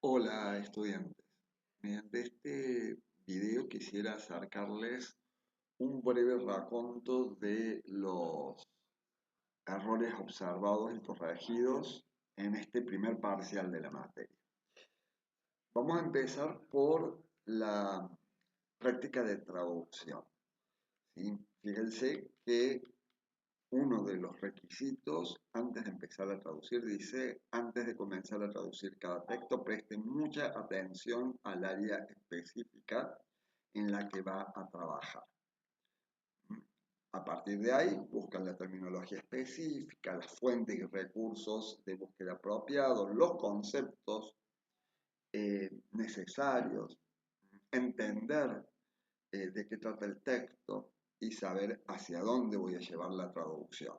Hola estudiantes, mediante este video quisiera acercarles un breve raconto de los errores observados y corregidos en este primer parcial de la materia. Vamos a empezar por la práctica de traducción, ¿sí? Fíjense que uno de los requisitos antes de empezar a traducir dice, antes de comenzar a traducir cada texto, presten mucha atención al área específica en la que va a trabajar. A partir de ahí, buscan la terminología específica, las fuentes y recursos de búsqueda apropiados, los conceptos necesarios, entender de qué trata el texto y saber hacia dónde voy a llevar la traducción.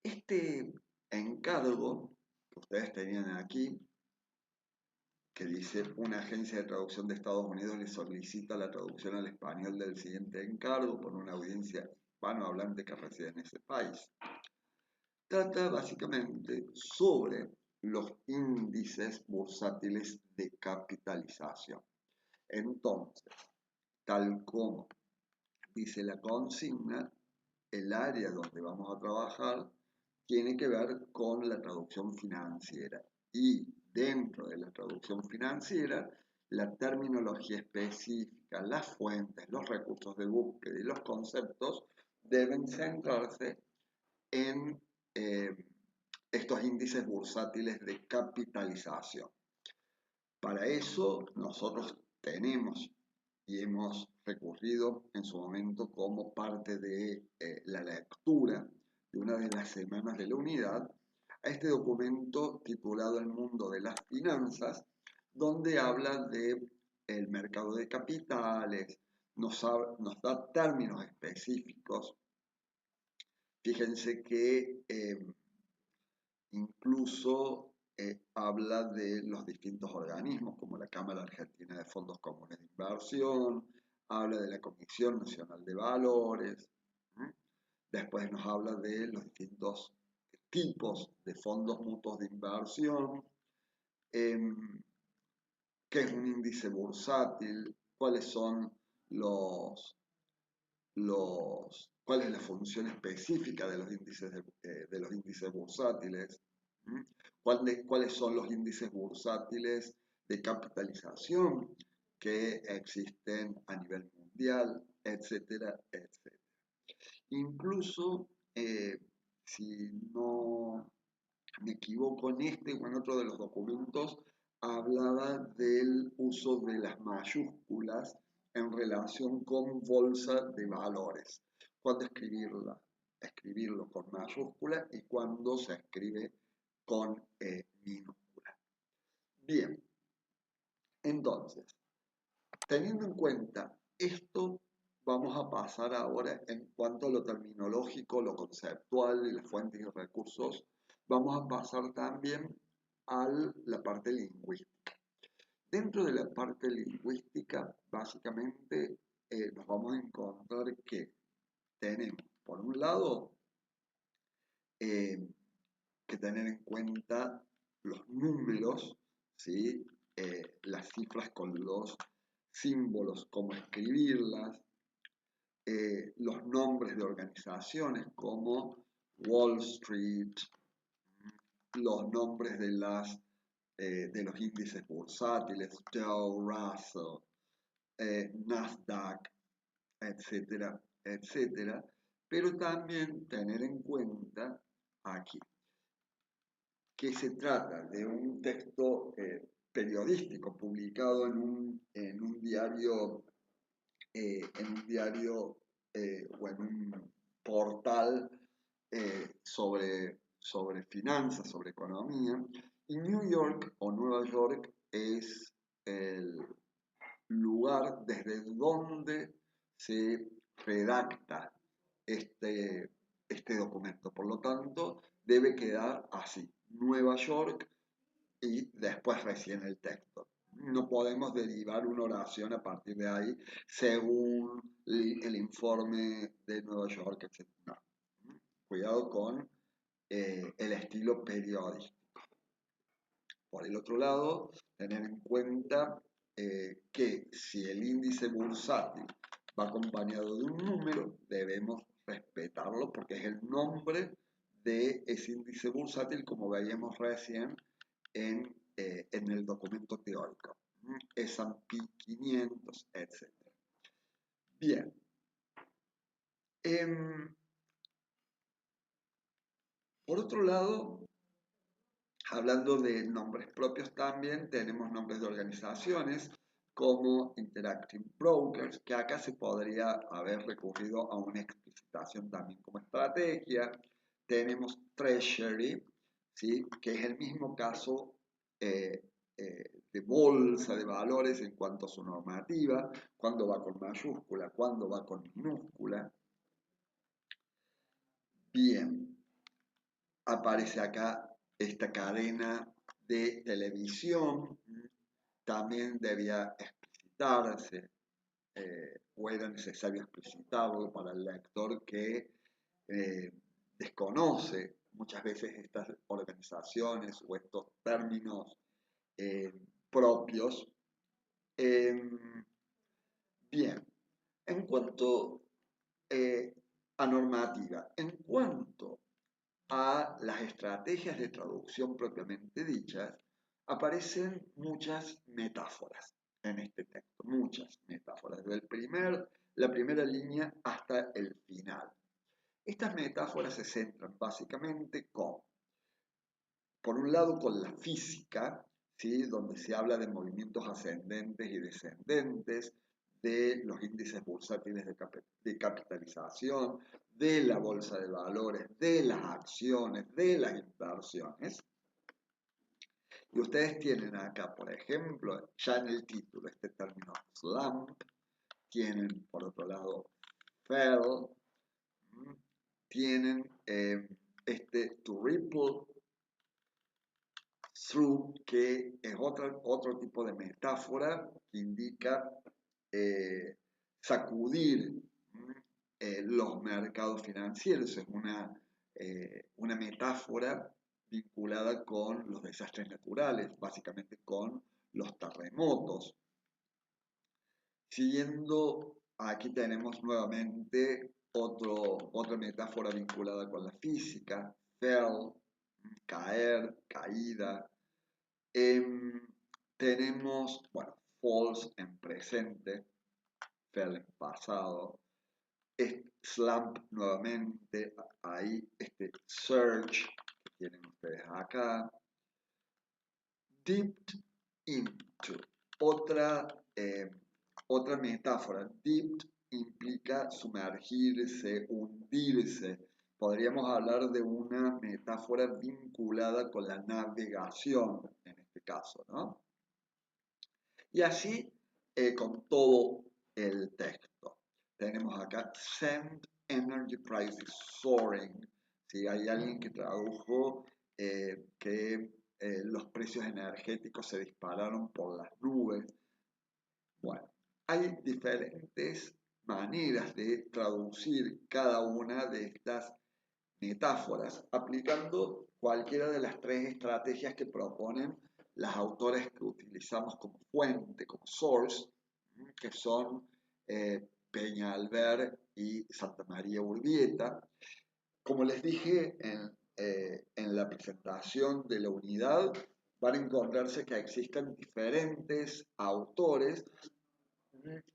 Este encargo que ustedes tenían aquí, que dice una agencia de traducción de Estados Unidos le solicita la traducción al español del siguiente encargo por una audiencia hispanohablante que reside en ese país, trata básicamente sobre los índices bursátiles de capitalización. Entonces, tal como dice la consigna, el área donde vamos a trabajar tiene que ver con la traducción financiera y dentro de la traducción financiera la terminología específica, las fuentes, los recursos de búsqueda y los conceptos deben centrarse en estos índices bursátiles de capitalización. Para eso nosotros tenemos y hemos recurrido en su momento como parte de la lectura de una de las semanas de la unidad a este documento titulado El mundo de las finanzas, donde habla de el mercado de capitales, nos da términos específicos. Fíjense que incluso habla de los distintos organismos, como la Cámara Argentina de Fondos Comunes de Inversión, habla de la Comisión Nacional de Valores, ¿eh? Después nos habla de los distintos tipos de fondos mutuos de inversión, eh, qué es un índice bursátil, cuáles son cuál es la función específica de los índices bursátiles, cuáles son los índices bursátiles de capitalización que existen a nivel mundial, etcétera, etcétera. Incluso, si no me equivoco en este o en otro de los documentos, hablaba del uso de las mayúsculas en relación con bolsa de valores. Cuándo escribirlo con mayúscula y cuándo se escribe con minúscula. Bien, entonces, teniendo en cuenta esto, vamos a pasar ahora en cuanto a lo terminológico, lo conceptual y las fuentes y recursos, vamos a pasar también a la parte lingüística. Dentro de la parte lingüística, básicamente nos vamos a encontrar que tenemos, por un lado, eh, que tener en cuenta los números, ¿sí? Las cifras con los símbolos, cómo escribirlas, los nombres de organizaciones como Wall Street, los nombres de los índices bursátiles, Dow, Russell, Nasdaq, etcétera, etcétera, pero también tener en cuenta aquí que se trata de un texto periodístico publicado en un diario, o en un portal sobre finanzas, sobre economía, y New York o Nueva York es el lugar desde donde se redacta este documento. Por lo tanto, debe quedar así, Nueva York y después recién el texto. No podemos derivar una oración a partir de ahí según el informe de Nueva York, etc. No. Cuidado con el estilo periodístico. Por el otro lado, tener en cuenta que si el índice bursátil va acompañado de un número, debemos respetarlo porque es el nombre de ese índice bursátil, como veíamos recién en el documento teórico. S&P 500, etc. Bien. Por otro lado, hablando de nombres propios también, tenemos nombres de organizaciones como Interactive Brokers, que acá se podría haber recurrido a una explicitación también como estrategia. Tenemos Treasury, ¿sí? Que es el mismo caso de bolsa de valores en cuanto a su normativa, cuándo va con mayúscula, cuándo va con minúscula. Bien, aparece acá esta cadena de televisión, también debía explicitarse, o era necesario explicitarlo para el lector que desconoce muchas veces estas organizaciones o estos términos propios. Bien, en cuanto a normativa, en cuanto a las estrategias de traducción propiamente dichas, aparecen muchas metáforas en este texto, muchas metáforas, desde la primera línea hasta el final. Estas metáforas se centran básicamente por un lado, con la física, ¿sí? Donde se habla de movimientos ascendentes y descendentes, de los índices bursátiles de capitalización, de la bolsa de valores, de las acciones, de las inversiones. Y ustedes tienen acá, por ejemplo, ya en el título, este término slump, tienen por otro lado fell, tienen este to ripple through, que es otro tipo de metáfora que indica sacudir los mercados financieros. Es una metáfora vinculada con los desastres naturales, básicamente con los terremotos. Siguiendo, aquí tenemos nuevamente otra metáfora vinculada con la física, fell, caer, caída. Tenemos, bueno, falls en presente, fell en pasado, slump nuevamente, ahí este surge que tienen ustedes acá, dipped into, otra metáfora. Dipped implica sumergirse, hundirse. Podríamos hablar de una metáfora vinculada con la navegación, en este caso, ¿no? Y así con todo el texto. Tenemos acá Send Energy Prices Soaring. ¿Sí? Hay alguien que tradujo que los precios energéticos se dispararon por las nubes. Bueno, hay diferentes maneras de traducir cada una de estas metáforas aplicando cualquiera de las tres estrategias que proponen los autores que utilizamos como fuente, como source, que son Peñalver y Santa María Urbieta. Como les dije en la presentación de la unidad, van a encontrarse que existen diferentes autores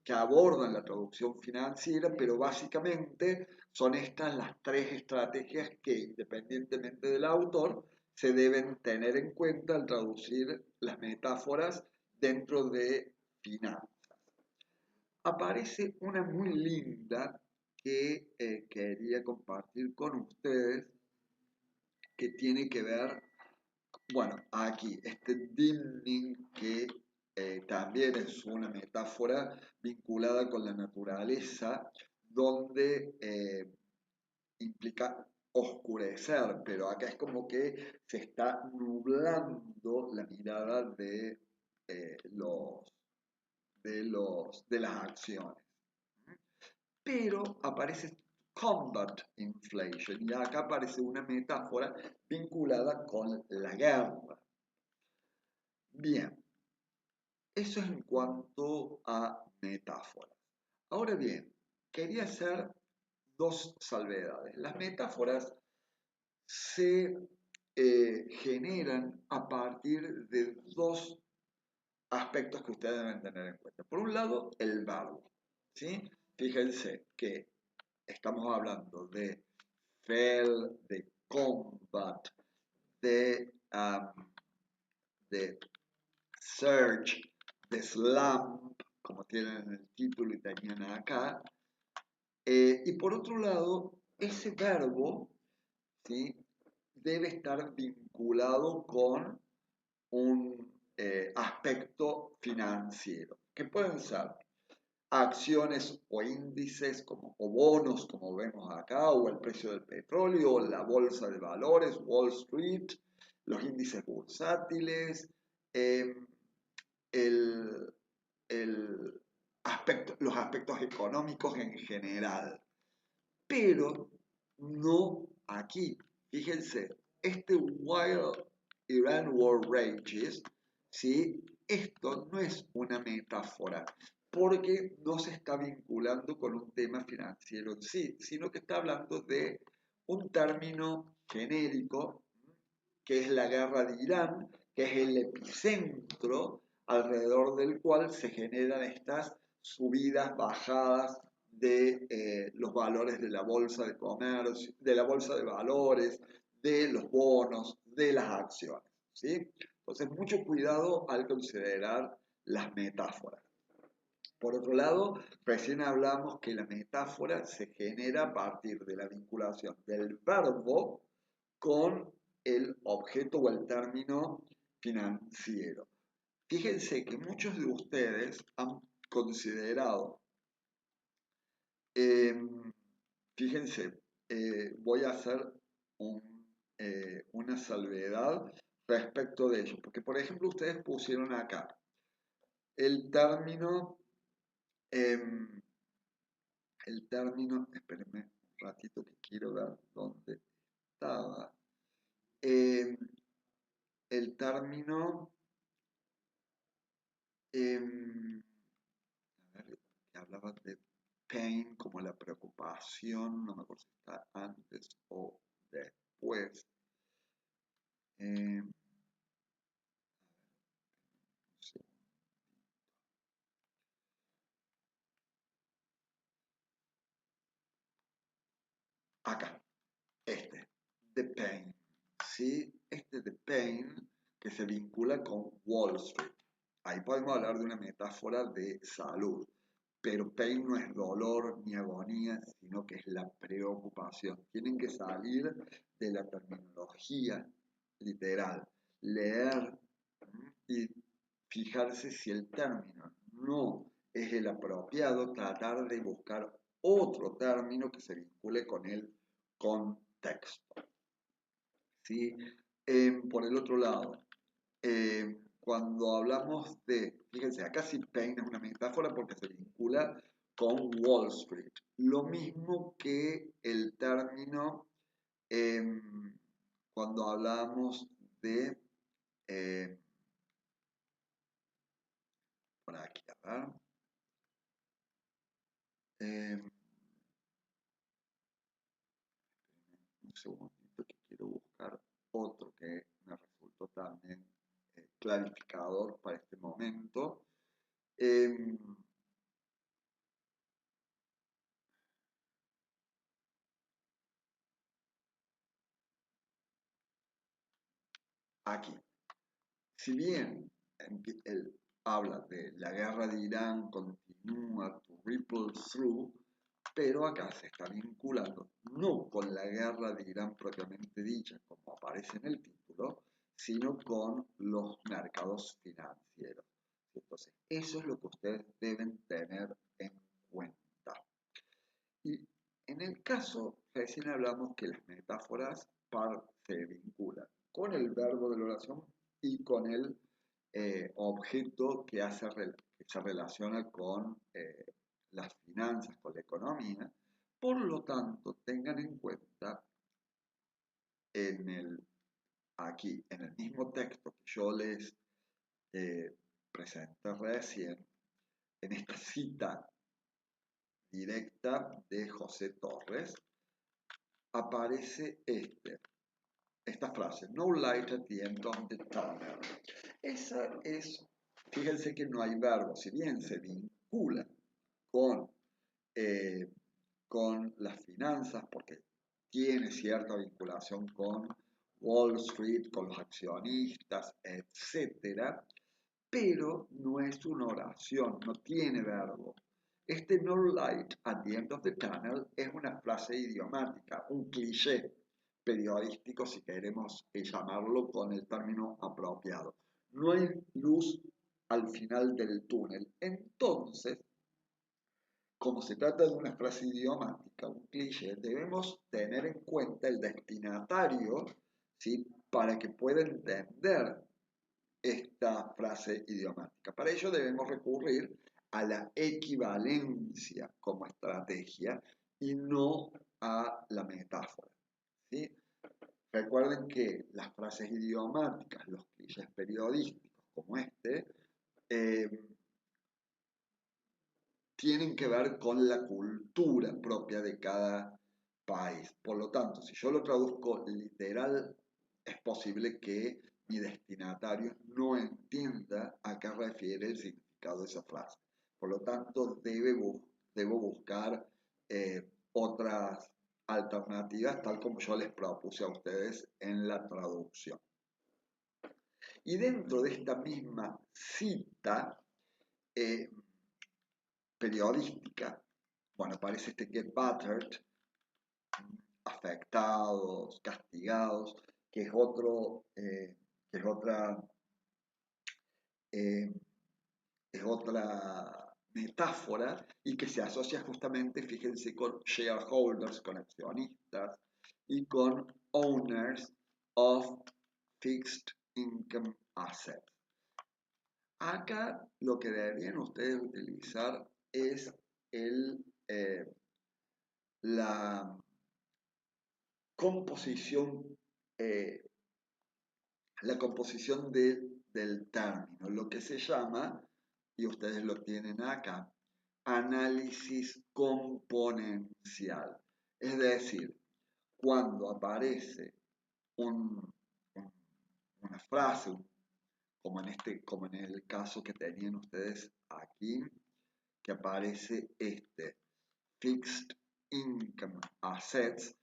que abordan la traducción financiera, pero básicamente son estas las tres estrategias que, independientemente del autor, se deben tener en cuenta al traducir las metáforas dentro de finanzas. Aparece una muy linda que quería compartir con ustedes, que tiene que ver, bueno, aquí, este dimming que también es una metáfora vinculada con la naturaleza, donde implica oscurecer, pero acá es como que se está nublando la mirada de, de las acciones. Pero aparece combat inflation, y acá aparece una metáfora vinculada con la guerra. Bien, eso es en cuanto a metáforas. Ahora bien, quería hacer dos salvedades. Las metáforas se generan a partir de dos aspectos que ustedes deben tener en cuenta. Por un lado, el verbo, ¿sí? Fíjense que estamos hablando de fell, de combat, de search, de slump, como tienen en el título y tenían acá. Y por otro lado, ese verbo, ¿sí?, debe estar vinculado con un aspecto financiero, que pueden ser acciones o índices como, o bonos, como vemos acá, o el precio del petróleo, o la bolsa de valores, Wall Street, los índices bursátiles, eh, el, los aspectos económicos en general, pero no aquí. Fíjense, este While Iran War Rages, ¿sí?, esto no es una metáfora, porque no se está vinculando con un tema financiero en sí, sino que está hablando de un término genérico, que es la guerra de Irán, que es el epicentro alrededor del cual se generan estas subidas, bajadas de los valores de la bolsa de comercio, de la bolsa de valores, de los bonos, de las acciones, ¿sí? Entonces, mucho cuidado al considerar las metáforas. Por otro lado, recién hablamos que la metáfora se genera a partir de la vinculación del verbo con el objeto o el término financiero. Fíjense que muchos de ustedes han considerado, eh, fíjense, voy a hacer una salvedad respecto de ello, porque por ejemplo ustedes pusieron acá el término, espérenme un ratito que quiero ver dónde estaba, em, el término, a ver, que hablaba de pain como la preocupación, no me acuerdo si está antes o después. Em, sí, acá, the pain, ¿sí? The pain que se vincula con Wall Street. Ahí podemos hablar de una metáfora de salud, pero pain no es dolor ni agonía, sino que es la preocupación. Tienen que salir de la terminología literal, leer y fijarse si el término no es el apropiado, tratar de buscar otro término que se vincule con el contexto, ¿sí? Por el otro lado, cuando hablamos de, fíjense, acá sí pain es una metáfora porque se vincula con Wall Street. Lo mismo que el término cuando hablamos de, eh, por aquí, a ver, eh, un segundito que quiero buscar otro que me resultó también clarificador para este momento. Eh, Aquí, si bien él habla de la guerra de Irán continúa to ripple through, pero acá se está vinculando no con la guerra de Irán propiamente dicha, como aparece en el título, sino con los mercados financieros. Entonces, eso es lo que ustedes deben tener en cuenta. Y en el caso, recién hablamos que las metáforas se vinculan con el verbo de la oración y con el objeto que se relaciona con las finanzas, con la economía. Por lo tanto, tengan en cuenta aquí, en el mismo texto que yo les presenté recién, en esta cita directa de José Torres, aparece esta frase, no light at the end of the tunnel. Esa es, fíjense que no hay verbo, si bien se vincula con, con las finanzas, porque tiene cierta vinculación con Wall Street, con los accionistas, etc., pero no es una oración, no tiene verbo. Este no light at the end of the tunnel es una frase idiomática, un cliché periodístico, si queremos llamarlo con el término apropiado. No hay luz al final del túnel. Entonces, como se trata de una frase idiomática, un cliché, debemos tener en cuenta el destinatario, ¿sí?, para que pueda entender esta frase idiomática. Para ello debemos recurrir a la equivalencia como estrategia y no a la metáfora, ¿sí? Recuerden que las frases idiomáticas, los clichés periodísticos como tienen que ver con la cultura propia de cada país. Por lo tanto, si yo lo traduzco literal, es posible que mi destinatario no entienda a qué refiere el significado de esa frase. Por lo tanto, debo buscar otras alternativas, tal como yo les propuse a ustedes en la traducción. Y dentro de esta misma cita periodística, bueno, aparece este get battered, afectados, castigados, que es otra metáfora y que se asocia justamente, fíjense, con shareholders, con accionistas y con owners of fixed income assets. Acá lo que deberían ustedes utilizar es la composición, del término, lo que se llama, y ustedes lo tienen acá, análisis componencial. Es decir, cuando aparece una frase, como en el caso que tenían ustedes aquí, que aparece fixed income assets.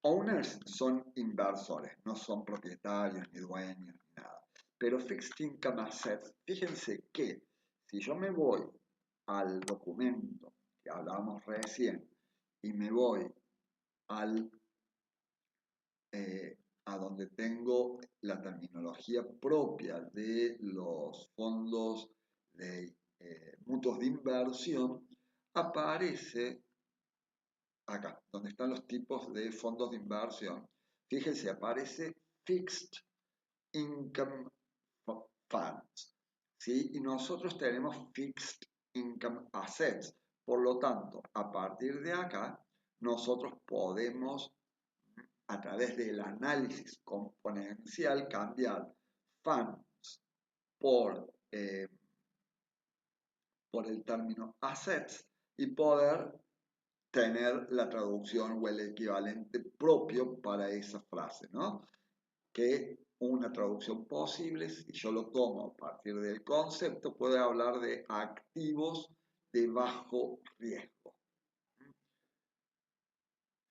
Owners son inversores, no son propietarios, ni dueños, ni nada. Pero fixed income assets, fíjense que si yo me voy al documento que hablábamos recién y me voy a donde tengo la terminología propia de los fondos de mutuos de inversión, aparece acá, donde están los tipos de fondos de inversión. Fíjense, aparece Fixed Income Funds, ¿sí? Y nosotros tenemos Fixed Income Assets. Por lo tanto, a partir de acá, nosotros podemos, a través del análisis componencial, cambiar funds por el término assets y poder tener la traducción o el equivalente propio para esa frase, ¿no? Que una traducción posible, si yo lo tomo a partir del concepto, puede hablar de activos de bajo riesgo.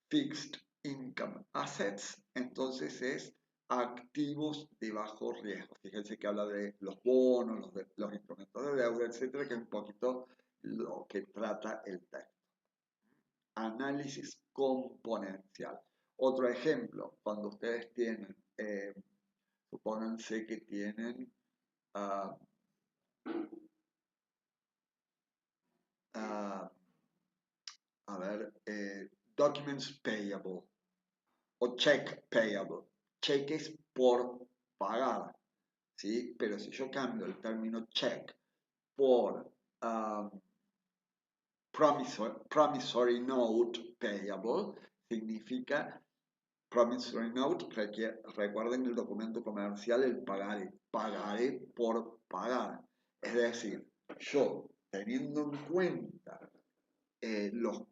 Fixed Income Assets, entonces es activos de bajo riesgo. Fíjense que habla de los bonos, los instrumentos de deuda, etcétera, que es un poquito lo que trata el texto. Análisis componencial. Otro ejemplo, cuando ustedes tienen, supónganse que tienen documents payable o check payable, cheques por pagar, ¿sí? Pero si yo cambio el término check por promissory note payable, significa promissory note, recuerden el documento comercial, el pagaré. Pagaré por pagar. Es decir, yo, teniendo en cuenta los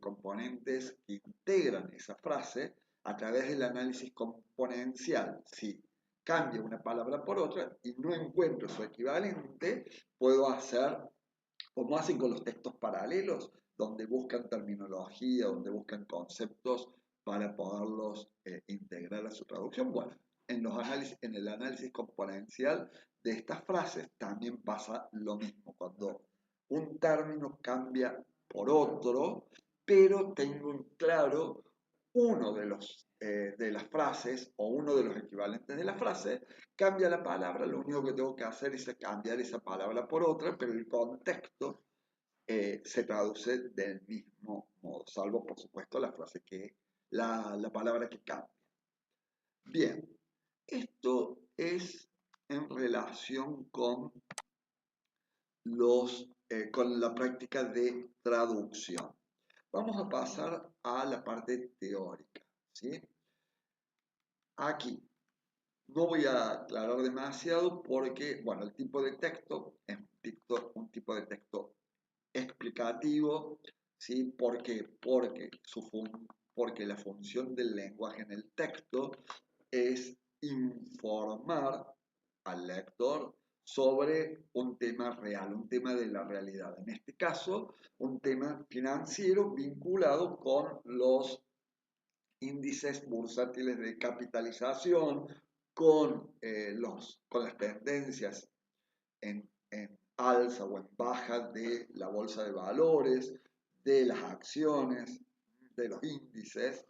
componentes que integran esa frase, a través del análisis componencial, si cambio una palabra por otra y no encuentro su equivalente, puedo hacer, como hacen con los textos paralelos, donde buscan terminología, donde buscan conceptos para poderlos integrar a su traducción. Bueno, en el análisis componencial de estas frases también pasa lo mismo. Cuando un término cambia por otro, pero tengo en claro uno de las frases o uno de los equivalentes de la frase, cambia la palabra, lo único que tengo que hacer es cambiar esa palabra por otra, pero el contexto se traduce del mismo modo, salvo por supuesto la frase la palabra que cambia. Bien, esto es en relación con la práctica de traducción. Vamos a pasar a la parte teórica, ¿sí? Aquí no voy a aclarar demasiado porque, bueno, el tipo de texto es un tipo de texto explicativo, ¿sí? ¿Por qué? Porque la función del lenguaje en el texto es informar al lector sobre un tema real, un tema de la realidad. En este caso, un tema financiero vinculado con los índices bursátiles de capitalización, con las tendencias en alza o en baja de la bolsa de valores, de las acciones, de los índices.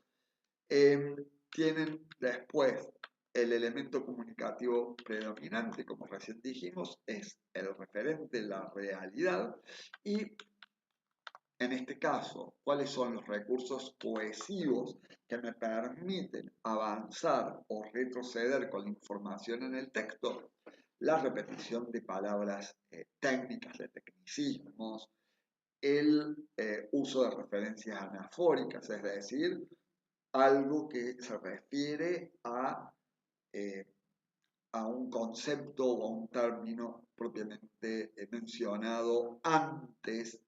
Tienen después el elemento comunicativo predominante, como recién dijimos, es el referente, la realidad, y en este caso, ¿cuáles son los recursos cohesivos que me permiten avanzar o retroceder con la información en el texto? La repetición de palabras técnicas, de tecnicismos, el uso de referencias anafóricas, es decir, algo que se refiere a un concepto o a un término propiamente mencionado antes,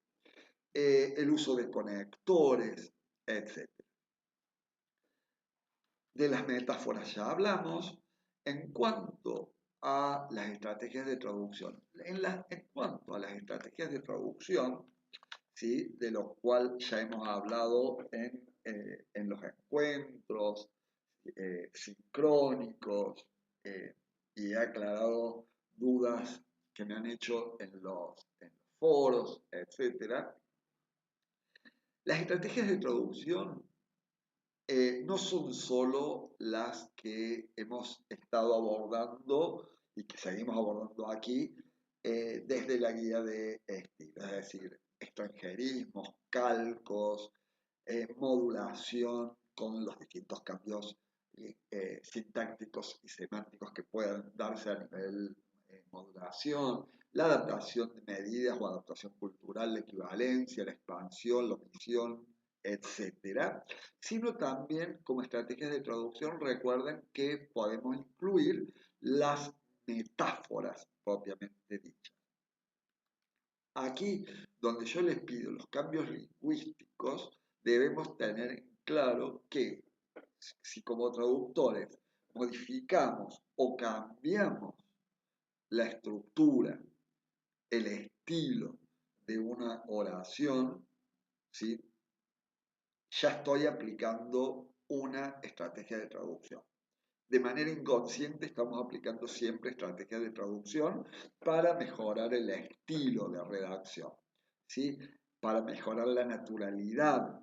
el uso de conectores, etc. De las metáforas ya hablamos. En cuanto a las estrategias de traducción, en cuanto a las estrategias de traducción, ¿sí? De lo cual ya hemos hablado en los encuentros sincrónicos, y he aclarado dudas que me han hecho en los foros, etc. Las estrategias de traducción no son solo las que hemos estado abordando y que seguimos abordando aquí desde la guía de estilo, es decir, extranjerismos, calcos, modulación con los distintos cambios sintácticos y semánticos que puedan darse a nivel modulación, la adaptación de medidas o adaptación cultural, la equivalencia, la expansión, la omisión, etcétera, sino también como estrategias de traducción recuerden que podemos incluir las metáforas propiamente dichas. Aquí, donde yo les pido los cambios lingüísticos, debemos tener en claro que si como traductores modificamos o cambiamos la estructura, el estilo de una oración, ¿sí? Ya estoy aplicando una estrategia de traducción. De manera inconsciente estamos aplicando siempre estrategias de traducción para mejorar el estilo de redacción, ¿sí? Para mejorar la naturalidad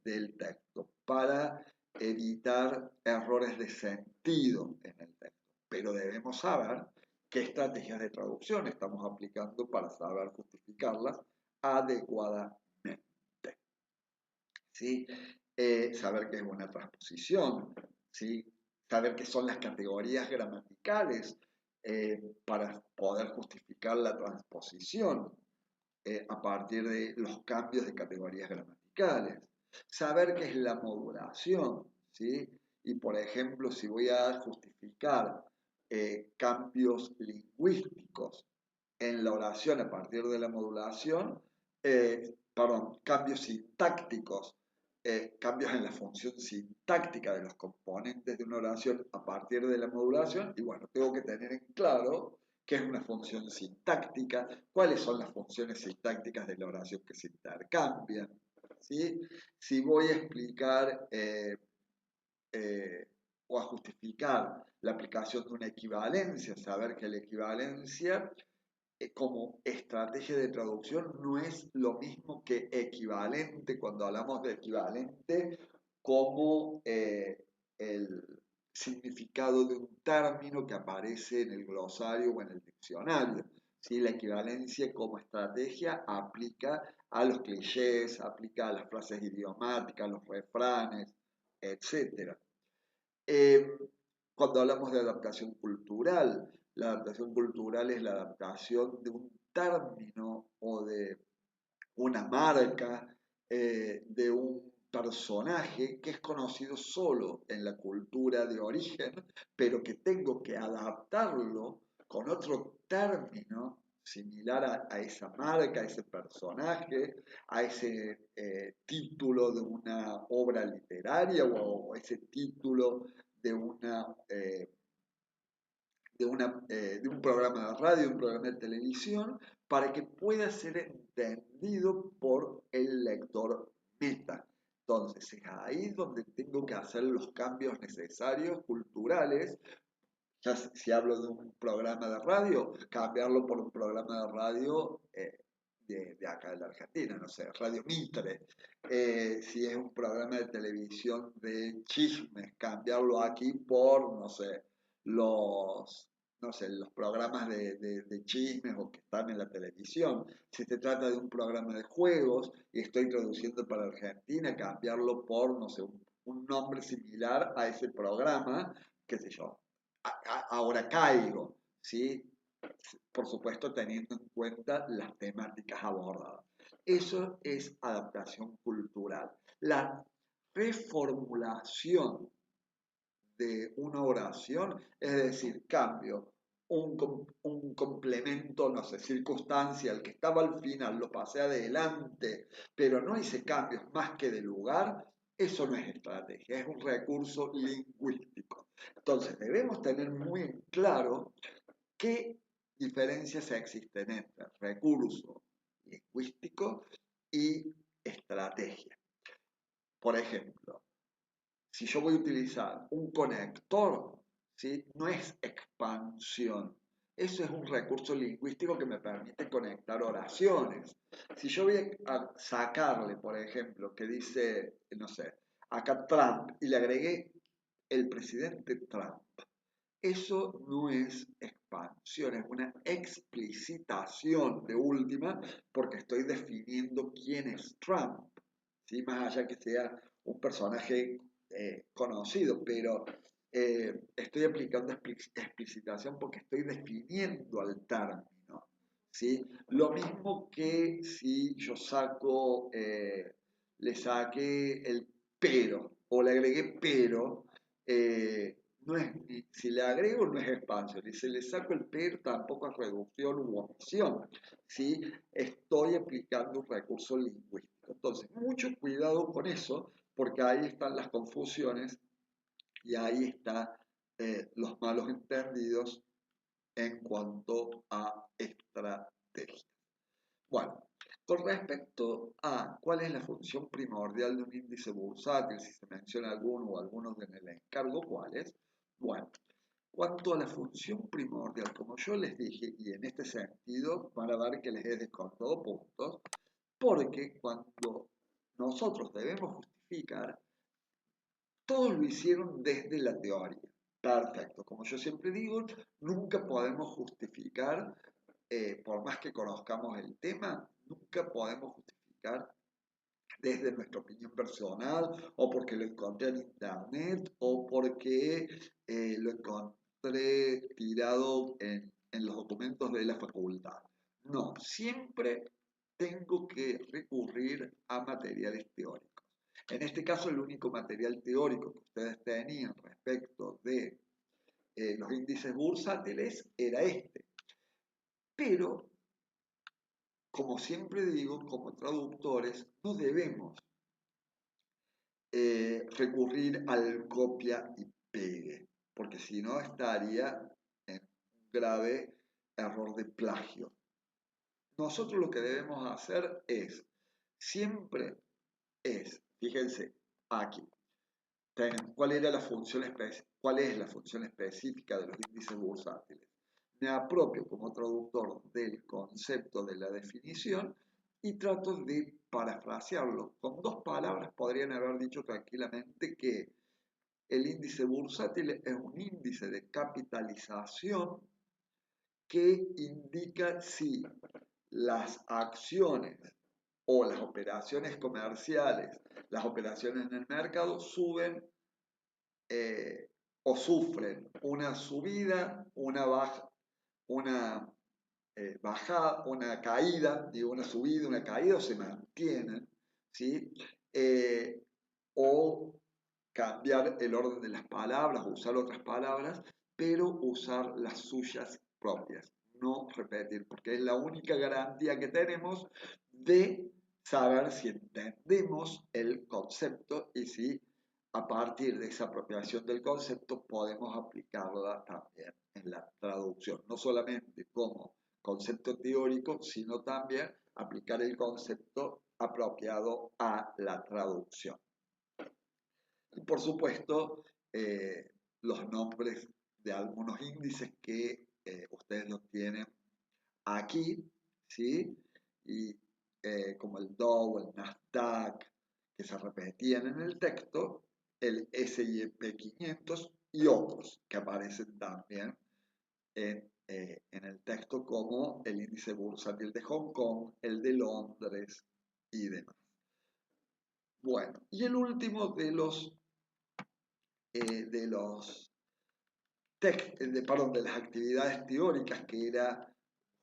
del texto, para evitar errores de sentido en el texto. Pero debemos saber qué estrategias de traducción estamos aplicando para saber justificarlas adecuadamente, ¿sí? Saber qué es una transposición, ¿sí? Saber qué son las categorías gramaticales para poder justificar la transposición a partir de los cambios de categorías gramaticales. Saber qué es la modulación, ¿sí? y, por ejemplo, si voy a justificar cambios lingüísticos en la oración a partir de la modulación, perdón, cambios sintácticos, cambios en la función sintáctica de los componentes de una oración a partir de la modulación, y bueno, tengo que tener en claro qué es una función sintáctica, cuáles son las funciones sintácticas de la oración que se intercambian, ¿sí? Si voy a explicar o a justificar la aplicación de una equivalencia, saber que la equivalencia como estrategia de traducción no es lo mismo que equivalente cuando hablamos de equivalente como el significado de un término que aparece en el glosario o en el diccionario. ¿Sí? La equivalencia como estrategia aplica a los clichés, aplica a las frases idiomáticas, los refranes, etc. Eh, Cuando hablamos de adaptación cultural, la adaptación cultural es la adaptación de un término o de una marca, de un personaje que es conocido solo en la cultura de origen, pero que tengo que adaptarlo con otro término similar a esa marca, a ese personaje, a ese título de una obra literaria o ese título de de un programa de radio, un programa de televisión, para que pueda ser entendido por el lector meta. Entonces, es ahí donde tengo que hacer los cambios necesarios, culturales. Ya si hablo de un programa de radio, cambiarlo por un programa de radio de acá de la Argentina, no sé, Radio Mitre. Si es un programa de televisión de chismes, cambiarlo aquí por, no sé, los, no sé, los programas de chismes o que están en la televisión. Si se trata de un programa de juegos y estoy traduciendo para Argentina, cambiarlo por, no sé, un nombre similar a ese programa, qué sé yo. Ahora caigo, ¿sí? Por supuesto teniendo en cuenta las temáticas abordadas. Eso es adaptación cultural. La reformulación de una oración, es decir, cambio un complemento, no sé, circunstancial que estaba al final, lo pasé adelante, pero no hice cambios más que de lugar, eso no es estrategia, es un recurso lingüístico. Entonces, debemos tener muy en claro qué diferencias existen entre recurso lingüístico y estrategia. Por ejemplo, si yo voy a utilizar un conector, ¿sí? No es expansión. Eso es un recurso lingüístico que me permite conectar oraciones. Si yo voy a sacarle, por ejemplo, que dice, no sé, acá Trump, y le agregué el presidente Trump, eso no es expansión, es una explicitación de última, porque estoy definiendo quién es Trump, ¿sí? Más allá que sea un personaje conocido, pero estoy aplicando explicitación porque estoy definiendo al término, ¿sí? Lo mismo que si yo saco, le saqué el pero o le agregué pero, no es, si le agrego no es expansión, y si le saco el pero tampoco es reducción u omisión, ¿sí? Estoy aplicando un recurso lingüístico. Entonces, mucho cuidado con eso, porque ahí están las confusiones y ahí están los malos entendidos en cuanto a estrategia. Bueno, con respecto a cuál es la función primordial de un índice bursátil, si se menciona alguno o algunos en el encargo, ¿cuáles? Bueno, cuanto a la función primordial, como yo les dije, y en este sentido, van a ver que les he descontado puntos, porque cuando nosotros debemos justificar, todos lo hicieron desde la teoría. Perfecto. Como yo siempre digo, nunca podemos justificar, por más que conozcamos el tema, nunca podemos justificar desde nuestra opinión personal o porque lo encontré en internet o porque lo encontré tirado en los documentos de la facultad. No, siempre tengo que recurrir a materiales teóricos. En este caso, el único material teórico que ustedes tenían respecto de los índices bursátiles era este. Pero, como siempre digo, como traductores, no debemos recurrir al copia y pegue, porque si no estaría en un grave error de plagio. Nosotros lo que debemos hacer es, siempre fíjense, aquí, ¿cuál es la función específica de los índices bursátiles? Me apropio como traductor del concepto de la definición y trato de parafrasearlo. Con dos palabras podrían haber dicho tranquilamente que el índice bursátil es un índice de capitalización que indica si las acciones o las operaciones comerciales, las operaciones en el mercado suben o sufren una subida, una baja, una bajada, una caída, digo una subida, una caída, o se mantienen, ¿sí? O cambiar el orden de las palabras, usar otras palabras, pero usar las suyas propias, no repetir, porque es la única garantía que tenemos de saber si entendemos el concepto y si a partir de esa apropiación del concepto podemos aplicarla también en la traducción, no solamente como concepto teórico, sino también aplicar el concepto apropiado a la traducción. Y por supuesto, los nombres de algunos índices que ustedes los tienen aquí, ¿sí? Y como el Dow, el Nasdaq, que se repetían en el texto, el S&P 500 y otros que aparecen también en el texto como el índice bursátil de Hong Kong, el de Londres y demás. Bueno, y el último de de las actividades teóricas, que era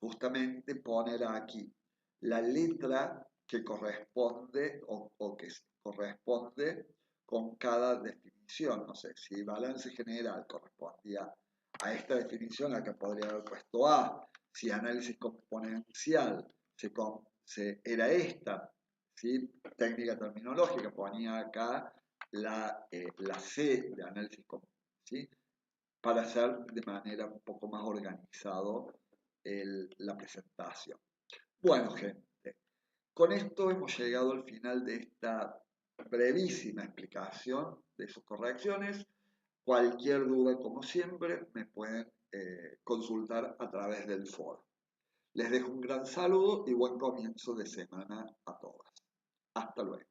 justamente poner aquí la letra que corresponde o que corresponde con cada definición. No sé, si balance general correspondía a esta definición, acá podría haber puesto A. Si análisis componencial era esta, ¿sí? Técnica terminológica, ponía acá la C de análisis componencial, ¿sí? Para hacer de manera un poco más organizado la presentación. Bueno, gente, con esto hemos llegado al final de esta brevísima explicación de sus correcciones. Cualquier duda, como siempre, me pueden consultar a través del foro. Les dejo un gran saludo y buen comienzo de semana a todas. Hasta luego.